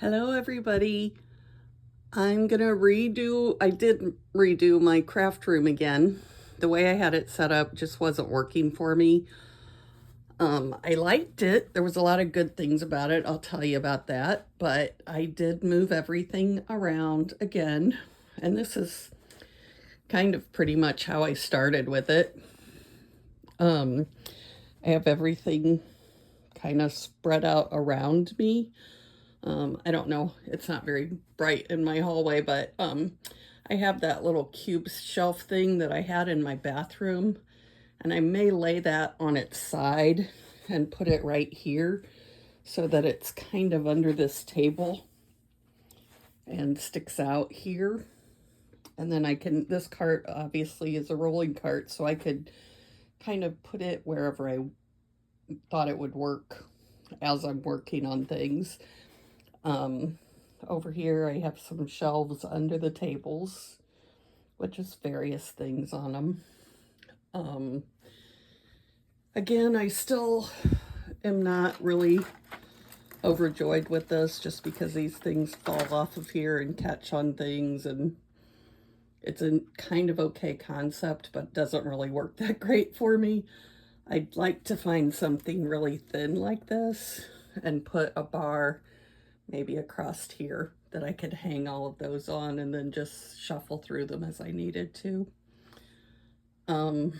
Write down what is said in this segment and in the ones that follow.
Hello everybody. I did redo my craft room again. The way I had it set up just wasn't working for me. I liked it. There was a lot of good things about it. I'll tell you about that. But I did move everything around again. And this is kind of pretty much how I started with it. Um, I have everything kind of spread out around me. I don't know, it's not very bright in my hallway, but I have that little cube shelf thing that I had in my bathroom, and I may lay that on its side and put it right here so that it's kind of under this table and sticks out here. And then this cart obviously is a rolling cart, so I could kind of put it wherever I thought it would work as I'm working on things. Over here I have some shelves under the tables with just various things on them. Again, I still am not really overjoyed with this just because these things fall off of here and catch on things, and it's a kind of okay concept, but doesn't really work that great for me. I'd like to find something really thin like this and put a bar maybe across here that I could hang all of those on and then just shuffle through them as I needed to. I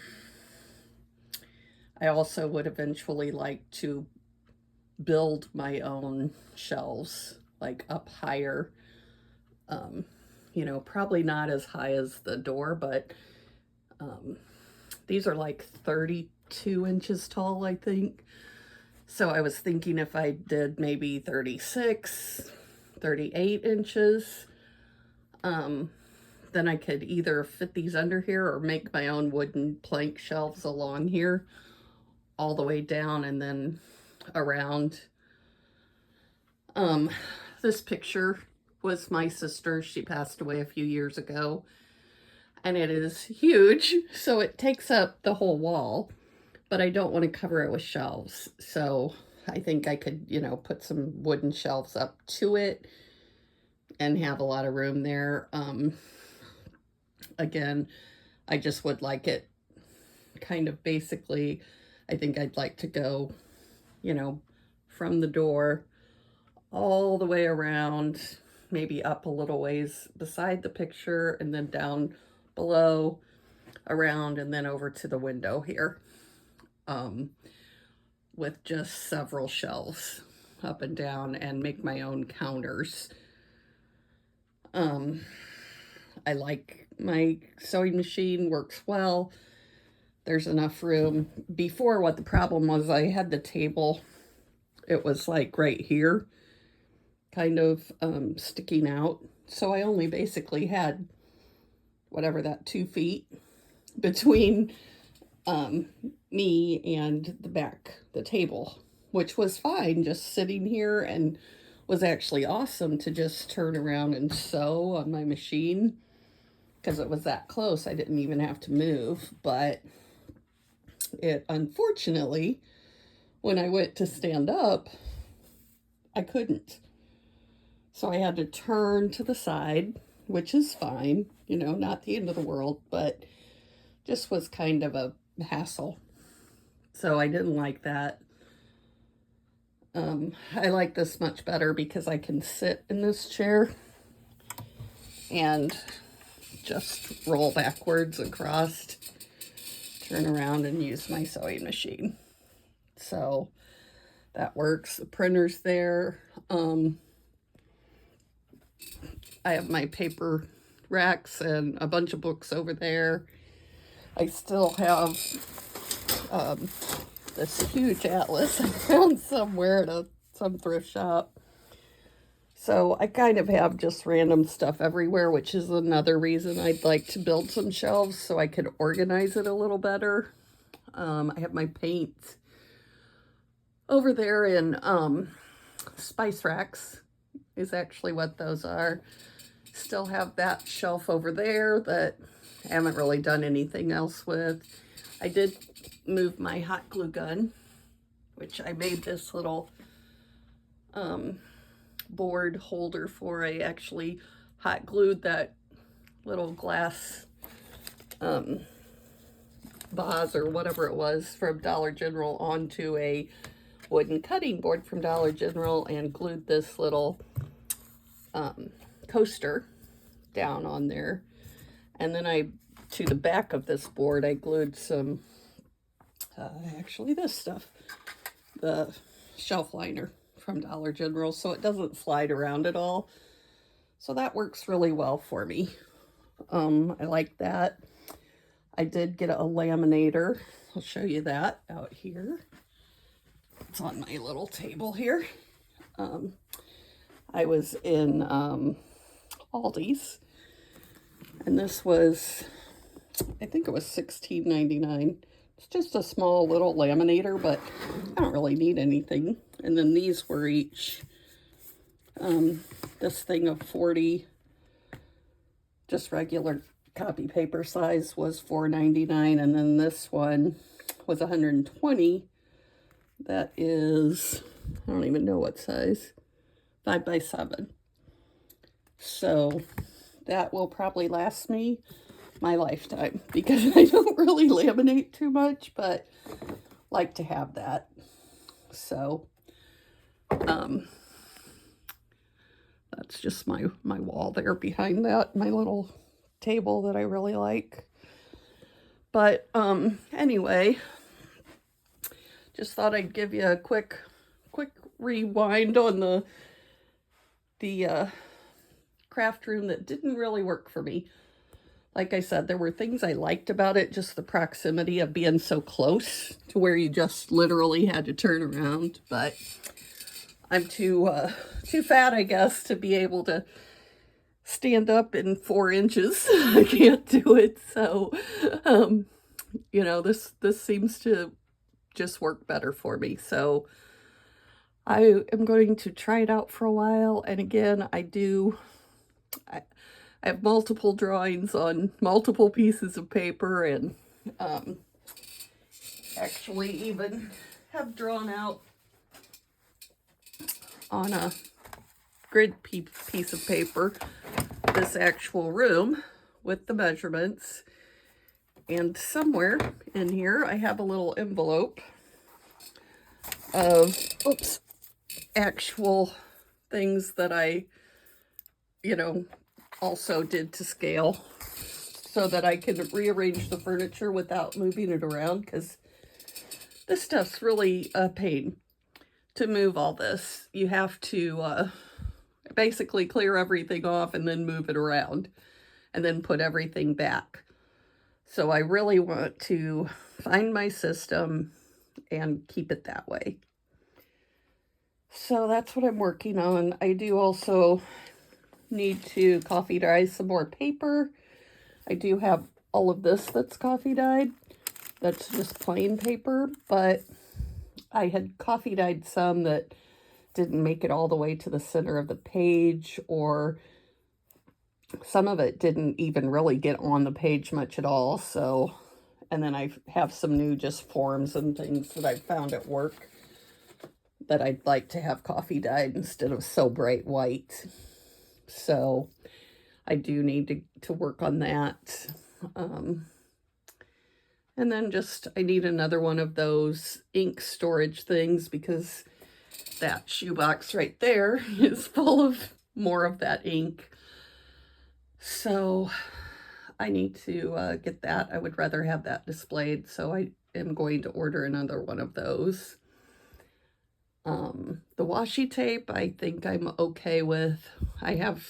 also would eventually like to build my own shelves, like up higher. Probably not as high as the door, but these are like 32 inches tall, I think. So I was thinking if I did maybe 36, 38 inches, then I could either fit these under here or make my own wooden plank shelves along here, all the way down and then around. This picture was my sister. She passed away a few years ago, and it is huge, so it takes up the whole wall. But I don't want to cover it with shelves. So I think I could, put some wooden shelves up to it and have a lot of room there. Again, I just would like it kind of basically, I think I'd like to go, from the door all the way around, maybe up a little ways beside the picture, and then down below, around, and then over to the window here. With just several shelves up and down, and make my own counters. I like my sewing machine, works well. There's enough room. Before, what the problem was, I had the table, it was like right here, kind of sticking out. So I only basically had whatever that 2 feet between me and the table, which was fine, just sitting here, and was actually awesome to just turn around and sew on my machine because it was that close. I didn't even have to move. But it, unfortunately, when I went to stand up, I couldn't. So I had to turn to the side, which is fine, not the end of the world, but just was kind of a hassle. So I didn't like that. I like this much better because I can sit in this chair and just roll backwards across, turn around, and use my sewing machine. So that works. The printer's there. I have my paper racks and a bunch of books over there. I still have this huge atlas I found somewhere at some thrift shop. So I kind of have just random stuff everywhere, which is another reason I'd like to build some shelves so I could organize it a little better. I have my paint over there in spice racks is actually what those are. Still have that shelf over there that I haven't really done anything else with. I did move my hot glue gun, which I made this little board holder for. I actually hot glued that little glass vase or whatever it was from Dollar General onto a wooden cutting board from Dollar General and glued this little coaster down on there. And then to the back of this board, I glued some, actually this stuff, the shelf liner from Dollar General, so it doesn't slide around at all. So that works really well for me. I like that. I did get a laminator. I'll show you that out here. It's on my little table here. I was in Aldi's, and this was, I think it was $16.99. It's just a small little laminator, but I don't really need anything. And then these were each, this thing of 40, just regular copy paper size was $4.99, and then this one was 120. That is, I don't even know what size, 5 by 7. So that will probably last me my lifetime because I don't really laminate too much, but like to have that. So that's just my wall there behind that, my little table that I really like. But anyway, just thought I'd give you a quick rewind on the craft room that didn't really work for me. Like I said, there were things I liked about it, just the proximity of being so close to where you just literally had to turn around. But I'm too fat, I guess, to be able to stand up in 4 inches. I can't do it. So, you know, this seems to just work better for me. So I am going to try it out for a while. And again, I have multiple drawings on multiple pieces of paper, and actually even have drawn out on a grid piece of paper this actual room with the measurements. And somewhere in here I have a little envelope of actual things that I, you know, also did to scale so that I can rearrange the furniture without moving it around, because this stuff's really a pain to move all this. You have to basically clear everything off and then move it around and then put everything back. So I really want to find my system and keep it that way. So that's what I'm working on. I do also need to coffee dye some more paper. I do have all of this that's coffee dyed. That's just plain paper, but I had coffee dyed some that didn't make it all the way to the center of the page, or some of it didn't even really get on the page much at all. So, and then I have some new just forms and things that I found at work that I'd like to have coffee dyed instead of so bright white. So I do need to work on that. And then just, I need another one of those ink storage things, because that shoebox right there is full of more of that ink. So I need to get that. I would rather have that displayed, so I am going to order another one of those. The washi tape, I think I'm okay with. I have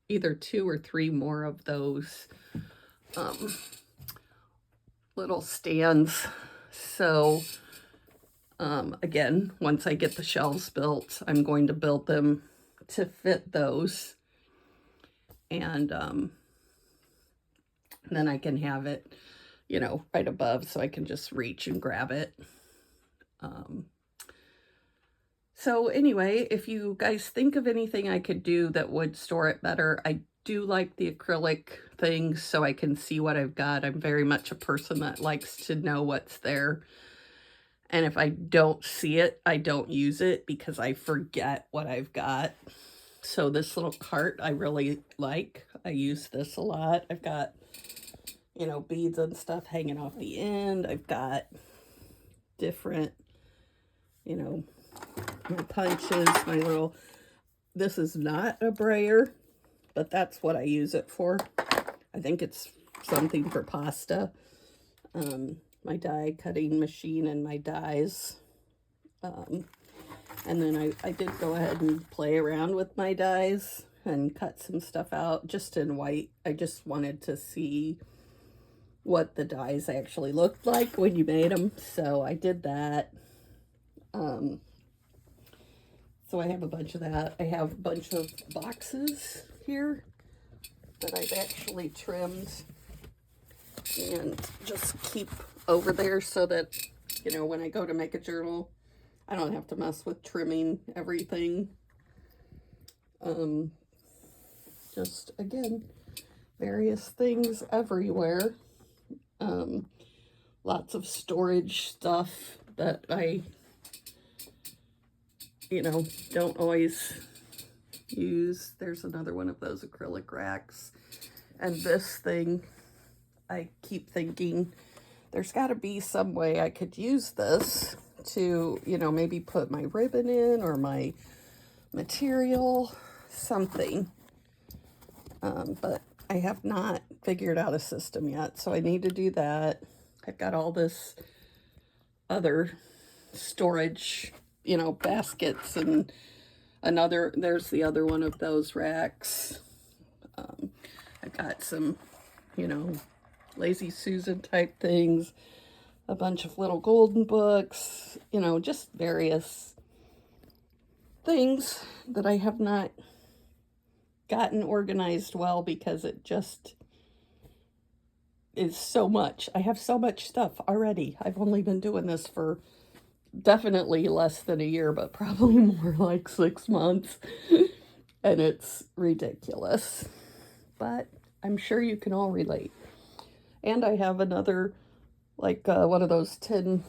either 2 or 3 more of those little stands. So again, once I get the shelves built, I'm going to build them to fit those. And then I can have it, you know, right above, so I can just reach and grab it. So anyway, if you guys think of anything I could do that would store it better, I do like the acrylic things so I can see what I've got. I'm very much a person that likes to know what's there. And if I don't see it, I don't use it because I forget what I've got. So this little cart I really like. I use this a lot. I've got, you know, beads and stuff hanging off the end. I've got different, you know, my punches, my little, this is not a brayer, but that's what I use it for. I think it's something for pasta. My die cutting machine and my dies. And then I did go ahead and play around with my dies and cut some stuff out just in white. I just wanted to see what the dies actually looked like when you made them. So I did that. So I have a bunch of that. I have a bunch of boxes here that I've actually trimmed and just keep over there so that, you know, when I go to make a journal, I don't have to mess with trimming everything. Just, again, various things everywhere. Lots of storage stuff that I, you know, don't always use. There's another one of those acrylic racks. And this thing, I keep thinking, there's got to be some way I could use this to, you know, maybe put my ribbon in or my material, something. But I have not figured out a system yet, so I need to do that. I've got all this other storage, you know, baskets and another, there's the other one of those racks. I've got some, you know, Lazy Susan type things, a bunch of little golden books, you know, just various things that I have not gotten organized well because it just is so much. I have so much stuff already. I've only been doing this for definitely less than a year, but probably more like 6 months. And it's ridiculous. But I'm sure you can all relate. And I have another, like one of those 10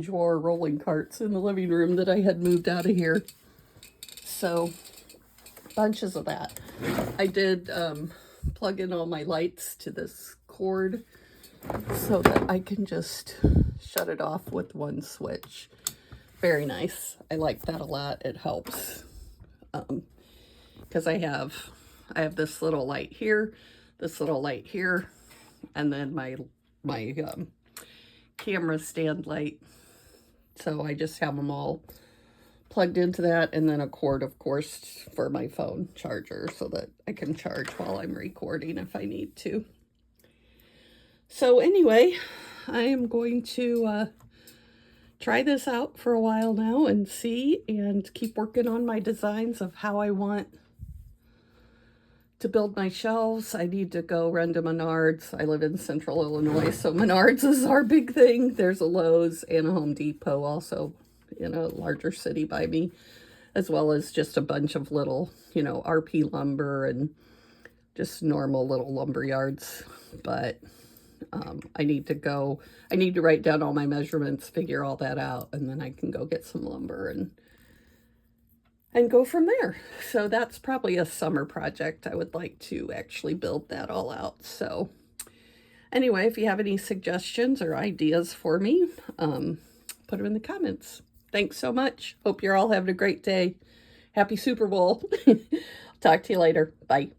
drawer rolling carts in the living room that I had moved out of here. So, bunches of that. I did plug in all my lights to this cord so that I can just shut it off with one switch. Very nice. I like that a lot. It helps. Because I have this little light here, this little light here, and then my camera stand light. So I just have them all plugged into that, and then a cord, of course, for my phone charger so that I can charge while I'm recording if I need to. So anyway, I am going to try this out for a while now and see, and keep working on my designs of how I want to build my shelves. I need to go run to Menards. I live in central Illinois, so Menards is our big thing. There's a Lowe's and a Home Depot also in a larger city by me, as well as just a bunch of little, you know, RP lumber and just normal little lumber yards. But I need to write down all my measurements, figure all that out, and then I can go get some lumber and go from there. So that's probably a summer project. I would like to actually build that all out. So anyway, if you have any suggestions or ideas for me, put them in the comments. Thanks so much. Hope you're all having a great day. Happy Super Bowl. Talk to you later. Bye.